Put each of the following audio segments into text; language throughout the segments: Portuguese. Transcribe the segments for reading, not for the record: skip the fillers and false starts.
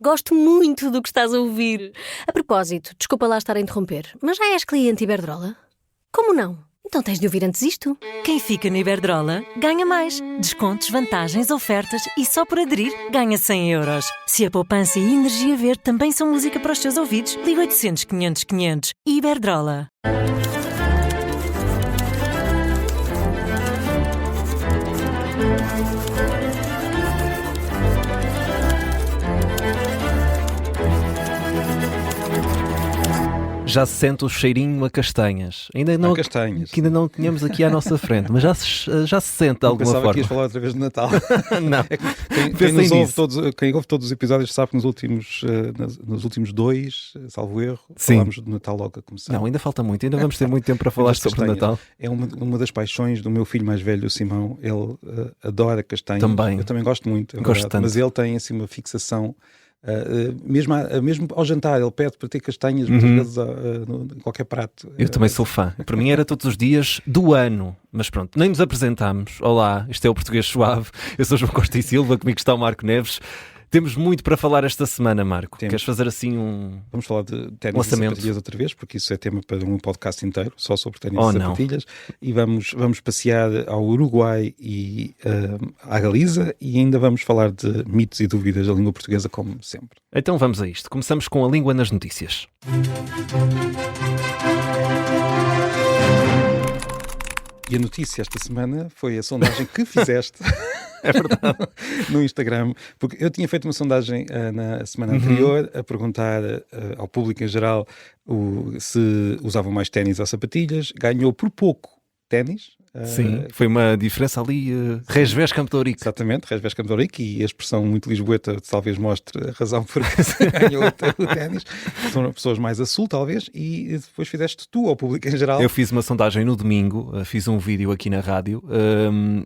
Gosto muito do que estás a ouvir. A propósito, desculpa lá estar a interromper, mas já és cliente Iberdrola? Como não? Então tens de ouvir antes isto. Quem fica na Iberdrola ganha mais. Descontos, vantagens, ofertas e só por aderir ganha 100 euros. Se a poupança e a energia verde também são música para os teus ouvidos, liga 800 500 500. Iberdrola. Já se sente o cheirinho a castanhas. Ainda não, castanhas. Que ainda não tínhamos aqui à nossa frente, mas já se sente de alguma Pensava forma. que ias falar outra vez de Natal. Não. Quem ouve todos os episódios sabe que nos últimos dois, salvo erro, Sim. falámos de Natal logo a começar. Não, ainda falta muito. Ainda vamos ter muito tempo para falar sobre o Natal. É uma das paixões do meu filho mais velho, o Simão. Ele adora castanhas. Também. Eu também gosto muito. Gosto tanto. Mas ele tem assim uma fixação. Mesmo ao jantar, ele pede para ter castanhas muitas vezes em qualquer prato. Eu também sou fã. Para mim era todos os dias do ano. Mas pronto, nem nos apresentámos. Olá, isto é o Português Suave. Eu sou João Costa e Silva, comigo está o Marco Neves. Temos muito para falar esta semana, Marco. Queres fazer assim Vamos falar de ténis e sapatilhas outra vez, porque isso é tema para um podcast inteiro, só sobre ténis e sapatilhas. E vamos passear ao Uruguai e à Galiza, e ainda vamos falar de mitos e dúvidas da língua portuguesa, como sempre. Então vamos a isto. Começamos com a língua nas notícias. E a notícia esta semana foi a sondagem que fizeste. É verdade. No Instagram, porque eu tinha feito uma sondagem na semana anterior a perguntar ao público em geral se usavam mais ténis ou sapatilhas. Ganhou por pouco ténis. Sim, foi uma diferença ali. Resvés Campo de Ourique. Exatamente, Resvés Campo de Ourique, e a expressão muito lisboeta talvez mostre a razão por que ganhou o ténis. São pessoas mais a sul, talvez, e depois fizeste tu ao público em geral. Eu fiz uma sondagem no domingo, fiz um vídeo aqui na rádio,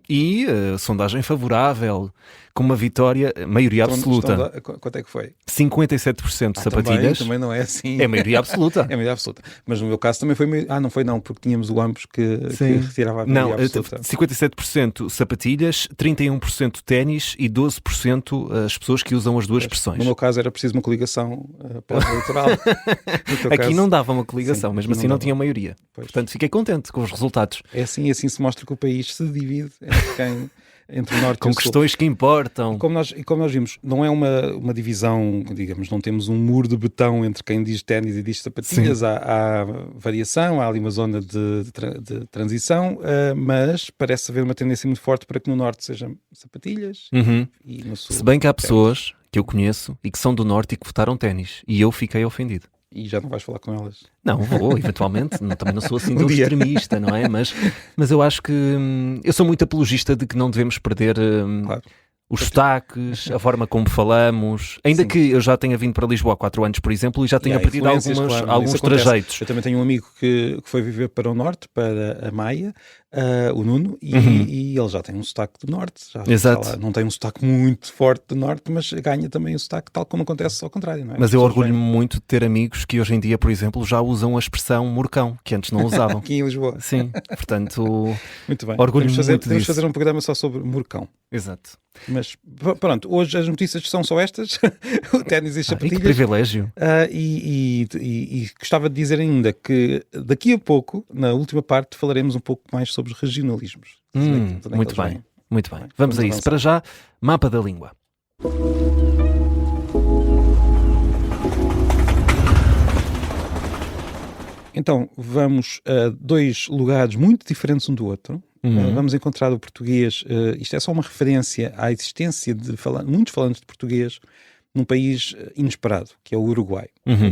e sondagem favorável, com uma vitória, maioria absoluta. Quanto é que foi? 57% de sapatilhas. Também não é assim. É maioria absoluta. É maioria absoluta. Mas no meu caso também foi não foi não, porque tínhamos o ambos que retirava a maioria absoluta. 57% sapatilhas, 31% ténis e 12% as pessoas que usam as duas expressões. No meu caso era preciso uma coligação pós-eleitoral. Aqui não dava uma coligação, mesmo assim não tinha maioria. Pois. Portanto, fiquei contente com os resultados. É assim, e assim se mostra que o país se divide entre o norte com e o sul. questões que importam. Como nós vimos, não é uma divisão, digamos, não temos um muro de betão entre quem diz ténis e diz sapatilhas. Há variação, há ali uma zona de transição, mas parece haver uma tendência muito forte para que no norte sejam sapatilhas e no sul. Se bem que há pessoas que eu conheço e que são do norte e que votaram ténis, e eu fiquei ofendido. E já não vais falar com elas? Não, vou, eventualmente. Também não sou assim tão extremista, não é? Mas eu acho que eu sou muito apologista de que não devemos perder os sotaques, a forma como falamos. Ainda que eu já tenha vindo para Lisboa há 4 anos, por exemplo, e já tenha perdido alguns trajeitos. Eu também tenho um amigo que foi viver para o norte, para a Maia, o Nuno, e ele já tem um sotaque do norte. Exato. Não tem um sotaque muito forte do norte, mas ganha também o sotaque, tal como acontece ao contrário, não é? Mas eu orgulho-me muito de ter amigos que hoje em dia, por exemplo, já usam a expressão morcão, que antes não usavam. Aqui em Lisboa. Sim, portanto, muito bem. Orgulho-me muito disso. Podemos fazer um programa só sobre morcão. Exato. Mas pronto, hoje as notícias são só estas, o ténis e as sapatilhas. Que privilégio. E gostava de dizer ainda que daqui a pouco, na última parte, falaremos um pouco mais sobre regionalismos. Muito bem, muito bem. Vamos a isso. Avançar. Para já, mapa da língua. Então, vamos a 2 lugares muito diferentes um do outro. Vamos encontrar o português, isto é só uma referência à existência de muitos falantes de português num país inesperado, que é o Uruguai.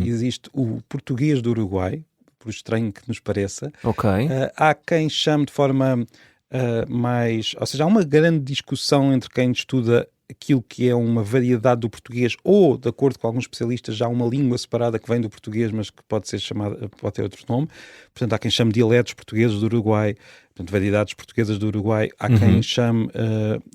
Existe o português do Uruguai, por estranho que nos pareça. Há quem chame de forma mais... Ou seja, há uma grande discussão entre quem estuda aquilo que é uma variedade do português, ou, de acordo com alguns especialistas, já uma língua separada que vem do português, mas que pode ser chamada, pode ter outro nome. Portanto, há quem chame dialetos portugueses do Uruguai, portanto, variedades portuguesas do Uruguai. Há quem chame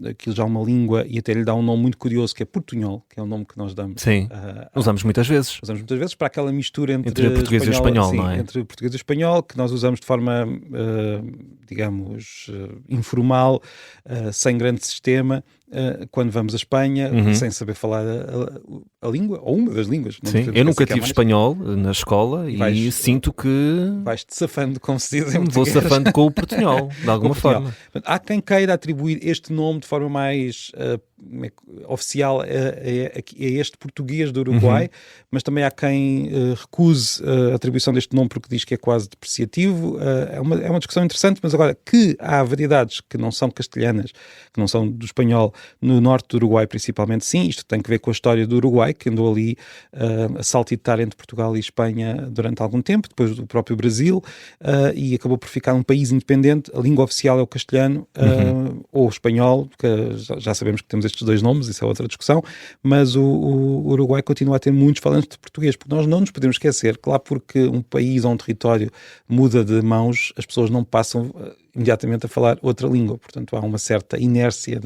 aquilo já uma língua e até lhe dá um nome muito curioso, que é portunhol, que é o nome que nós damos. Sim, usamos muitas vezes. Usamos muitas vezes para aquela mistura entre português e espanhol, sim, não é? Entre português e espanhol, que nós usamos de forma, digamos, informal, sem grande sistema, quando vamos à Espanha, sem saber falar a língua, ou uma das línguas. Sim, eu nunca tive espanhol na escola e sinto que... Vais-te safando, como se diz em português. Vou safando com o portunhol, de alguma forma. Há quem queira atribuir este nome de forma mais oficial a este português do Uruguai, mas também há quem recuse a atribuição deste nome porque diz que é quase depreciativo. É uma discussão interessante, mas agora que há variedades que não são castelhanas, que não são do espanhol, no norte do Uruguai principalmente, sim, isto tem que ver com a história do Uruguai, que andou ali a saltitar entre Portugal e Espanha durante algum tempo, depois do próprio Brasil, e acabou por ficar um país independente. A língua oficial é o castelhano ou o espanhol, porque já sabemos que temos estes dois nomes, isso é outra discussão, mas o Uruguai continua a ter muitos falantes de português, porque nós não nos podemos esquecer que lá porque um país ou um território muda de mãos, as pessoas não passam imediatamente a falar outra língua, portanto há uma certa inércia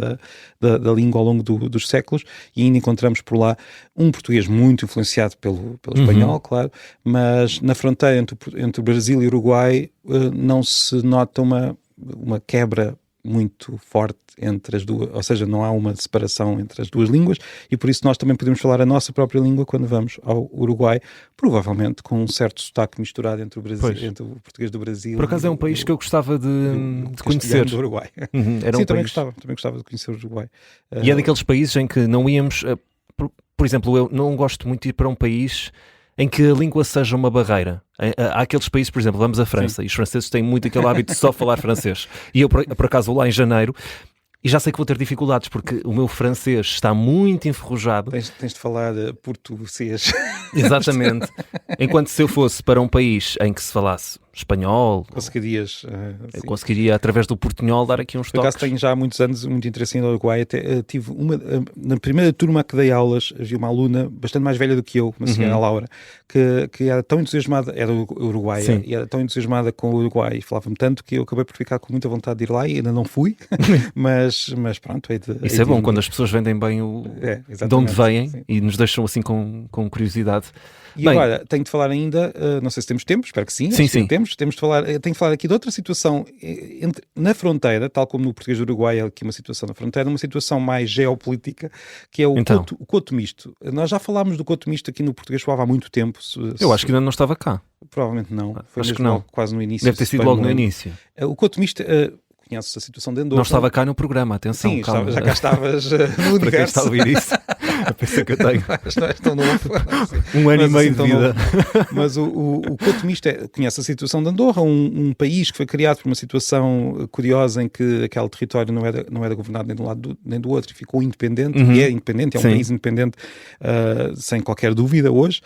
da língua ao longo dos séculos e ainda encontramos por lá um português muito influenciado pelo espanhol, claro, mas na fronteira entre o Brasil e o Uruguai não se nota uma quebra muito forte entre as duas, ou seja, não há uma separação entre as duas línguas e por isso nós também podemos falar a nossa própria língua quando vamos ao Uruguai, provavelmente com um certo sotaque misturado entre o Brasil, entre o português do Brasil. Por acaso é um país que eu gostava de conhecer. Do Uruguai. Era Sim, um também país... gostava de conhecer o Uruguai. E é daqueles países em que não íamos, por exemplo, eu não gosto muito de ir para um país em que a língua seja uma barreira. Há aqueles países, por exemplo, vamos à França, e os franceses têm muito aquele hábito de só falar francês. E eu, por acaso, vou lá em janeiro, e já sei que vou ter dificuldades, porque o meu francês está muito enferrujado. Tens de falar português. Exatamente. Enquanto se eu fosse para um país em que se falasse espanhol, eu conseguiria, através do portunhol, dar aqui uns toques. Por acaso tenho já há muitos anos muito interesse em Uruguai. Até tive na primeira turma que dei aulas, havia uma aluna bastante mais velha do que eu, uma senhora Laura, que era tão entusiasmada, era uruguaia, e era tão entusiasmada com o Uruguai e falava-me tanto que eu acabei por ficar com muita vontade de ir lá e ainda não fui, mas pronto. Isso é bom, quando as pessoas vendem bem de onde vêm, sim, e nos deixam assim com curiosidade. E bem, agora, tenho de falar ainda, não sei se temos tempo, espero que sim. Sim. Temos de falar, tenho de falar aqui de outra situação na fronteira, tal como no português do Uruguai, aqui uma situação na fronteira, uma situação mais geopolítica, que é o coto misto. Nós já falámos do coto misto aqui no português há muito tempo. Eu acho que ainda não estava cá. Provavelmente não. Foi acho mesmo que não. Quase no início. Deve ter sido logo no início. O coto misto... Conheces a situação de Andorra? Não estava cá no programa, atenção. Sim, calma. Já cá estavas no universo. Para quem está a ouvir isso, a pensar que eu tenho não és tão novo. um ano e meio de vida. Mas o coto misto conhece a situação de Andorra, um país que foi criado por uma situação curiosa em que aquele território não era governado nem de um lado nem do outro e ficou independente, e é independente, é um país independente sem qualquer dúvida hoje,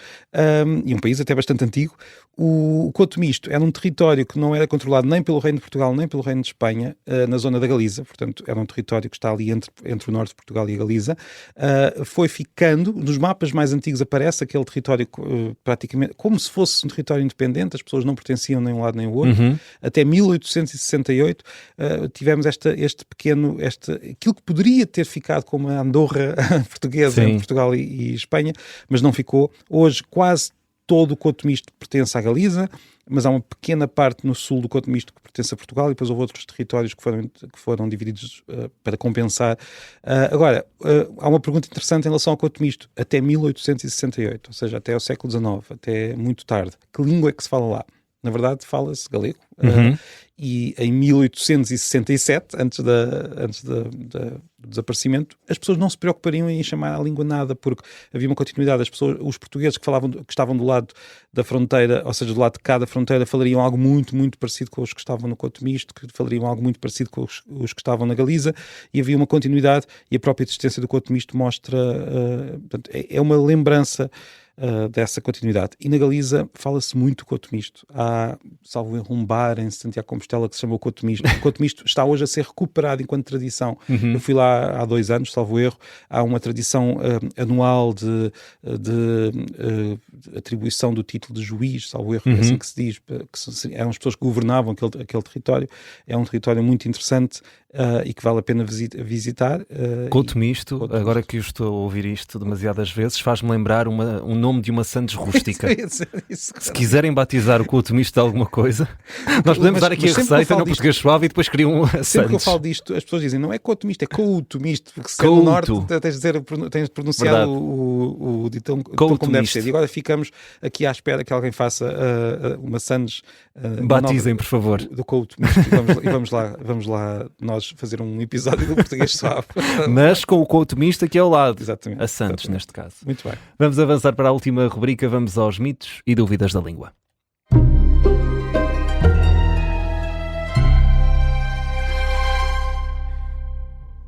e um país até bastante antigo. O coto misto era um território que não era controlado nem pelo Reino de Portugal nem pelo Reino de Espanha, na zona da Galiza, portanto era um território que está ali entre o norte de Portugal e a Galiza. Foi ficando, nos mapas mais antigos aparece aquele território praticamente como se fosse um território independente, as pessoas não pertenciam nem um lado nem o outro. Até 1868 tivemos este pequeno, aquilo que poderia ter ficado como a Andorra portuguesa entre Portugal e Espanha, mas não ficou. Hoje quase todo o coto misto pertence à Galiza, mas há uma pequena parte no sul do coto misto que pertence a Portugal e depois houve outros territórios que foram divididos para compensar. Agora, há uma pergunta interessante em relação ao coto misto. Até 1868, ou seja, até ao século XIX, até muito tarde, que língua é que se fala lá? Na verdade, fala-se galego. E em 1867, antes do desaparecimento, as pessoas não se preocupariam em chamar a língua nada, porque havia uma continuidade. Os portugueses que estavam do lado da fronteira, ou seja, do lado de cada fronteira, falariam algo muito, muito parecido com os que estavam no coto misto, que falariam algo muito parecido com os que estavam na Galiza, e havia uma continuidade, e a própria existência do coto misto mostra... portanto, é uma lembrança dessa continuidade. E na Galiza fala-se muito coto misto. Há, salvo erro, um bar em Santiago de Compostela que se chama o coto misto. O coto misto está hoje a ser recuperado enquanto tradição. Eu fui lá há 2 anos, salvo erro. Há uma tradição anual de atribuição do título de juiz, salvo erro, é assim que se diz, que eram as pessoas que governavam aquele território. É um território muito interessante e que vale a pena visitar. Couto Misto, agora que eu estou a ouvir isto demasiadas vezes, faz-me lembrar um nome de uma sandes rústica. Se quiserem batizar o Couto Misto de alguma coisa, nós podemos dar aqui a receita no português suave e depois criam a Sempre que eu falo disto, as pessoas dizem, não é Couto Misto, é Couto Misto, porque se é no norte tens de pronunciar o ditão como deve ser. E agora ficamos aqui à espera que alguém faça uma sandes batizem, por favor, do Couto Misto e vamos lá nós fazer um episódio do português suave. Mas com o Couto Misto aqui ao lado. Exatamente. A Santos, neste caso. Muito bem. Vamos avançar para a última rubrica, vamos aos mitos e dúvidas da língua.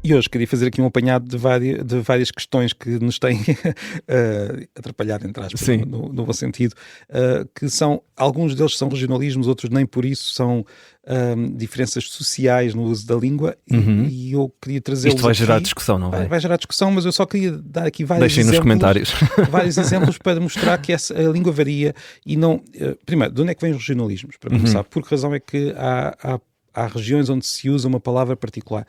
E hoje queria fazer aqui um apanhado de várias questões que nos têm atrapalhado, entre aspas, no bom sentido, que são, alguns deles são regionalismos, outros nem por isso, são diferenças sociais no uso da língua, e eu queria trazer-los Isto vai gerar discussão, não vai? Vai gerar discussão, mas eu só queria dar aqui vários exemplos. Deixem nos comentários. Vários exemplos para mostrar que a língua varia e não... primeiro, de onde é que vêm os regionalismos, para começar? Por que razão é que há regiões onde se usa uma palavra particular?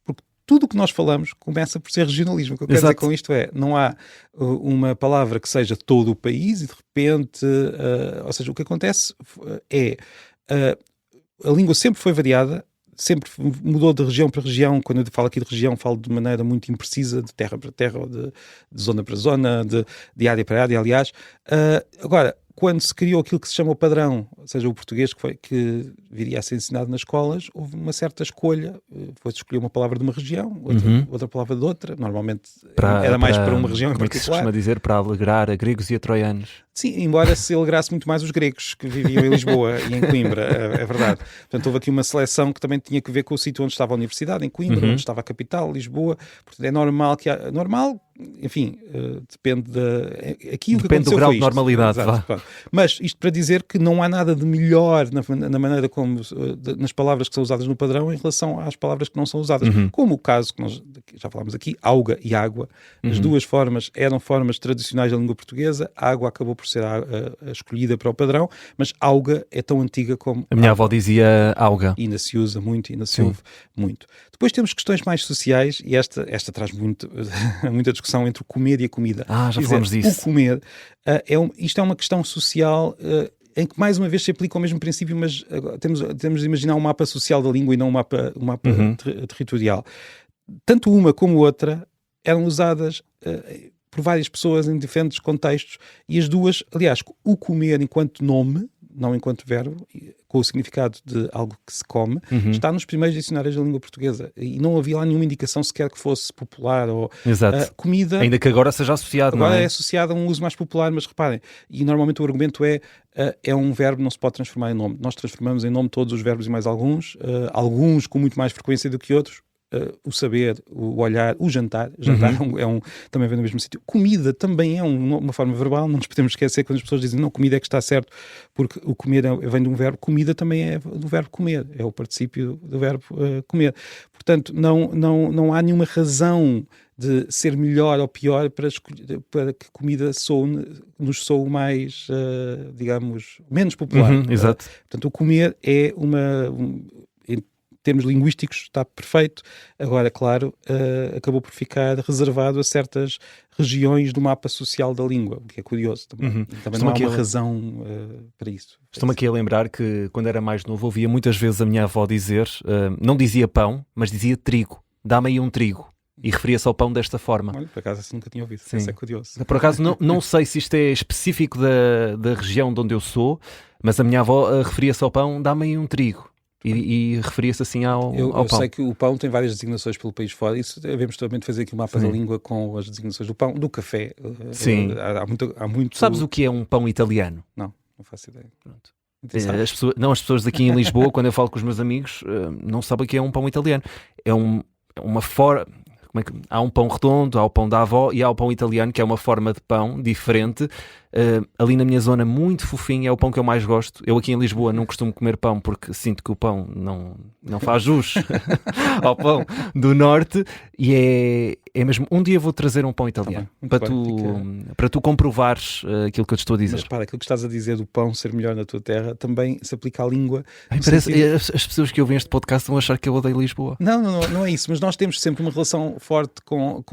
Porque tudo o que nós falamos começa por ser regionalismo. O que eu quero dizer com isto é, não há uma palavra que seja todo o país e de repente, ou seja, o que acontece é, a língua sempre foi variada, sempre mudou de região para região. Quando eu falo aqui de região, falo de maneira muito imprecisa, de terra para terra, ou de zona para zona, de área para área, aliás. Agora, quando se criou aquilo que se chama o padrão, ou seja, o português que viria a ser ensinado nas escolas, houve uma certa escolha. Foi-se escolher uma palavra de uma região, outra palavra de outra. Normalmente era mais para uma região em particular. Como é que se costuma dizer? Para alegrar a gregos e a troianos. Sim, embora se alegrasse muito mais os gregos que viviam em Lisboa e em Coimbra, é verdade. Portanto, houve aqui uma seleção que também tinha que ver com o sítio onde estava a universidade, em Coimbra, onde estava a capital, Lisboa. Portanto, é normal que enfim, depende depende do grau de normalidade. Mas isto para dizer que não há nada de melhor na maneira como, nas palavras que são usadas no padrão em relação às palavras que não são usadas. Como o caso que nós já falámos aqui, auga e água. As duas formas eram formas tradicionais da língua portuguesa. A água acabou por ser a escolhida para o padrão, mas auga é tão antiga como... A minha avó dizia auga. E ainda se usa muito, ainda se ouve muito. Depois temos questões mais sociais e esta traz muita discussão entre o comer e a comida. Já falamos disso. O comer, isto é uma questão social em que mais uma vez se aplica o mesmo princípio, mas temos de imaginar um mapa social da língua e não um mapa territorial. Tanto uma como outra eram usadas por várias pessoas em diferentes contextos e as duas, aliás, o comer enquanto nome, não enquanto verbo, com o significado de algo que se come, está nos primeiros dicionários da língua portuguesa e não havia lá nenhuma indicação sequer que fosse popular ou comida. Ainda que agora seja associado, agora não é? É associado a um uso mais popular, mas reparem, e normalmente o argumento é um verbo, não se pode transformar em nome. Nós transformamos em nome todos os verbos e mais alguns com muito mais frequência do que outros. O saber, o olhar, o jantar também vem do mesmo sítio. Comida também é uma forma verbal, não nos podemos esquecer quando as pessoas dizem não, comida é que está certo, porque o comer vem de um verbo, comida também é do verbo comer, é o particípio do verbo comer. Portanto, não há nenhuma razão de ser melhor ou pior para que comida nos soe mais, digamos, menos popular. Exato. Portanto, o comer é em termos linguísticos está perfeito. Agora, claro, acabou por ficar reservado a certas regiões do mapa social da língua, o que é curioso também. Também não há uma razão para isso. Estou-me aqui a lembrar que quando era mais novo ouvia muitas vezes a minha avó dizer, não dizia pão, mas dizia trigo. Dá-me aí um trigo. E referia-se ao pão desta forma. Olha, por acaso nunca tinha ouvido. Isso é curioso. Por acaso não sei se isto é específico da região de onde eu sou, mas a minha avó referia-se ao pão, dá-me aí um trigo. E referia-se assim ao pão. Eu sei que o pão tem várias designações pelo país fora. Isso devemos também fazer aqui um mapa da língua com as designações do pão, do café. Sim. Há muito... Sabes o que é um pão italiano? Não faço ideia. Pronto. As pessoas daqui em Lisboa, quando eu falo com os meus amigos, não sabem o que é um pão italiano. É uma forma... Há um pão redondo, há o pão da avó e há o pão italiano, que é uma forma de pão diferente, ali na minha zona, muito fofinho, é o pão que eu mais gosto. Eu aqui em Lisboa não costumo comer pão porque sinto que o pão não faz jus ao pão do Norte, e é mesmo, um dia vou trazer um pão italiano para tu comprovares aquilo que eu te estou a dizer. Mas repara, aquilo que estás a dizer do pão ser melhor na tua terra também se aplica à língua. As pessoas que ouvem este podcast vão achar que eu odeio Lisboa. Não é isso, mas nós temos sempre uma relação forte com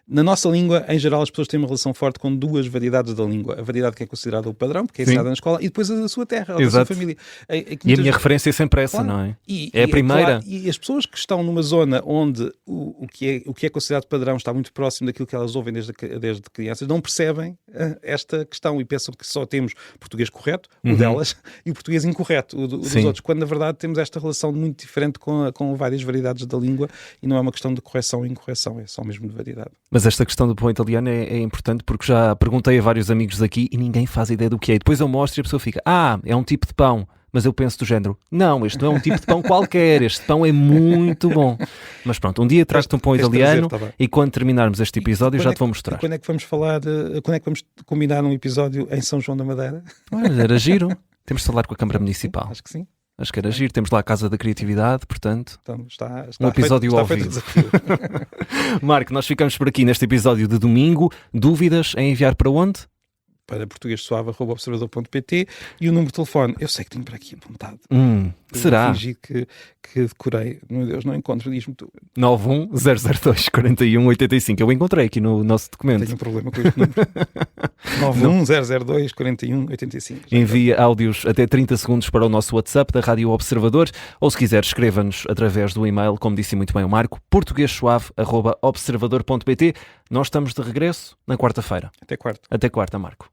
na nossa língua, em geral, as pessoas têm uma relação forte com duas variedades da língua. A variedade que é considerada o padrão, porque é ensinada na escola, e depois a da sua terra, a da sua família. E a minha referência é sempre essa, claro, não é? É a primeira. Claro, e as pessoas que estão numa zona onde o que é considerado padrão está muito próximo daquilo que elas ouvem desde crianças, não percebem esta questão e pensam que só temos português correto, o delas, e o português incorreto, o dos outros, quando na verdade temos esta relação muito diferente com várias variedades da língua, e não é uma questão de correção e incorreção, é só mesmo de variedade. Mas esta questão do pão italiano é importante, porque já perguntei a vários amigos aqui e ninguém faz ideia do que é. Depois eu mostro e a pessoa fica, é um tipo de pão. Mas eu penso do género, não, este não é um tipo de pão qualquer, este pão é muito bom. Mas pronto, um dia trago-te um pão italiano e quando terminarmos este episódio já te vou mostrar. Quando é que vamos combinar um episódio em São João da Madeira? Olha, era giro. Temos de falar com a Câmara Municipal. Acho que sim. Acho que era giro. Temos lá a Casa da Criatividade, portanto, então, está um episódio ao vivo. Marco, nós ficamos por aqui neste episódio de domingo. Dúvidas a enviar para onde? Para portuguesuave@observador.pt e o número de telefone, eu sei que tenho para aqui apontado. Será? Eu fingi que decorei. Meu Deus, não encontro, diz-me tu. 910024185. Eu encontrei aqui no nosso documento. Tenho um problema com este número. 910024185. Envia áudios até 30 segundos para o nosso WhatsApp da Rádio Observador, ou se quiser escreva-nos através do e-mail, como disse muito bem o Marco, portuguesuave@observador.pt. Nós estamos de regresso na quarta-feira. Até quarta. Até quarta, Marco.